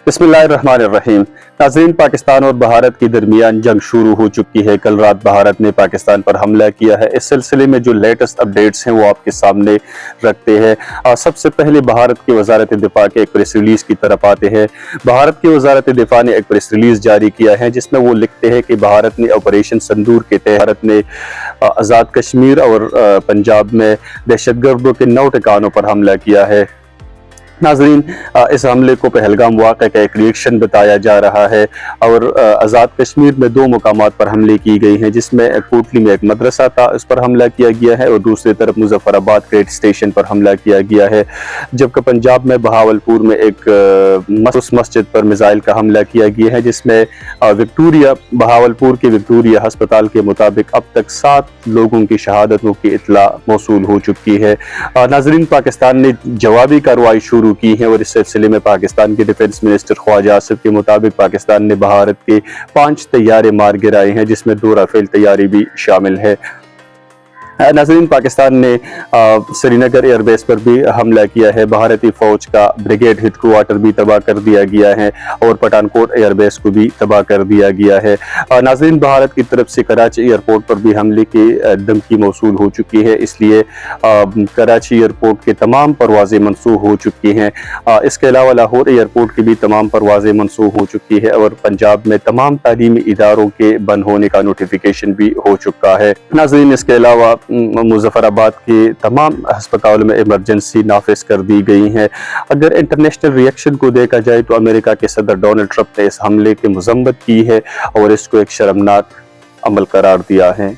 بسم اللہ الرحمن الرحیم۔ ناظرین، پاکستان اور بھارت کے درمیان جنگ شروع ہو چکی ہے۔ کل رات بھارت نے پاکستان پر حملہ کیا ہے۔ اس سلسلے میں جو لیٹسٹ اپڈیٹس ہیں وہ آپ کے سامنے رکھتے ہیں۔ سب سے پہلے بھارت کی وزارت دفاع کے ایک پریس ریلیز کی طرف آتے ہیں۔ بھارت کی وزارت دفاع نے ایک پریس ریلیز جاری کیا ہے جس میں وہ لکھتے ہیں کہ بھارت نے آپریشن سندور کے تحت بھارت نے آزاد کشمیر اور پنجاب میں دہشت گردوں کے 9 ٹھکانوں پر حملہ کیا ہے۔ ناظرین، اس حملے کو پہلگام واقعہ کا ایک ریئیکشن بتایا جا رہا ہے اور آزاد کشمیر میں 2 مقامات پر حملے کی گئی ہیں، جس میں کوٹلی میں ایک مدرسہ تھا، اس پر حملہ کیا گیا ہے، اور دوسری طرف مظفر آباد کریٹ اسٹیشن پر حملہ کیا گیا ہے، جبکہ پنجاب میں بہاولپور میں ایک مسجد پر میزائل کا حملہ کیا گیا ہے، جس میں بہاولپور کے وکٹوریہ ہسپتال کے مطابق اب تک 7 لوگوں کی شہادتوں کی اطلاع موصول ہو چکی ہے۔ ناظرین، پاکستان نے جوابی کارروائی شروع کی ہیں، اور اس سلسلے میں پاکستان کے ڈیفنس منسٹر خواجہ آصف کے مطابق پاکستان نے بھارت کے 5 طیارے مار گرائے ہیں، جس میں 2 رافیل طیارے بھی شامل ہے۔ ناظرین، پاکستان نے سری نگر ایئر بیس پر بھی حملہ کیا ہے۔ بھارتی فوج کا بریگیڈ ہیڈ کوارٹر بھی تباہ کر دیا گیا ہے اور پٹھان کوٹ ایئر بیس کو بھی تباہ کر دیا گیا ہے۔ ناظرین، بھارت کی طرف سے کراچی ایئرپورٹ پر بھی حملے کی دھمکی موصول ہو چکی ہے، اس لیے کراچی ایئرپورٹ کے تمام پروازیں منسوخ ہو چکی ہیں۔ اس کے علاوہ لاہور ایئرپورٹ کی بھی تمام پروازیں منسوخ ہو چکی ہے، اور پنجاب میں تمام تعلیمی اداروں کے بند ہونے کا نوٹیفیکیشن بھی ہو چکا ہے۔ ناظرین، اس کے علاوہ مظفر آباد کے تمام ہسپتالوں میں ایمرجنسی نافذ کر دی گئی ہیں۔ اگر انٹرنیشنل ریئیکشن کو دیکھا جائے تو امریکہ کے صدر ڈونلڈ ٹرمپ نے اس حملے کی مذمت کی ہے اور اس کو ایک شرمناک عمل قرار دیا ہے۔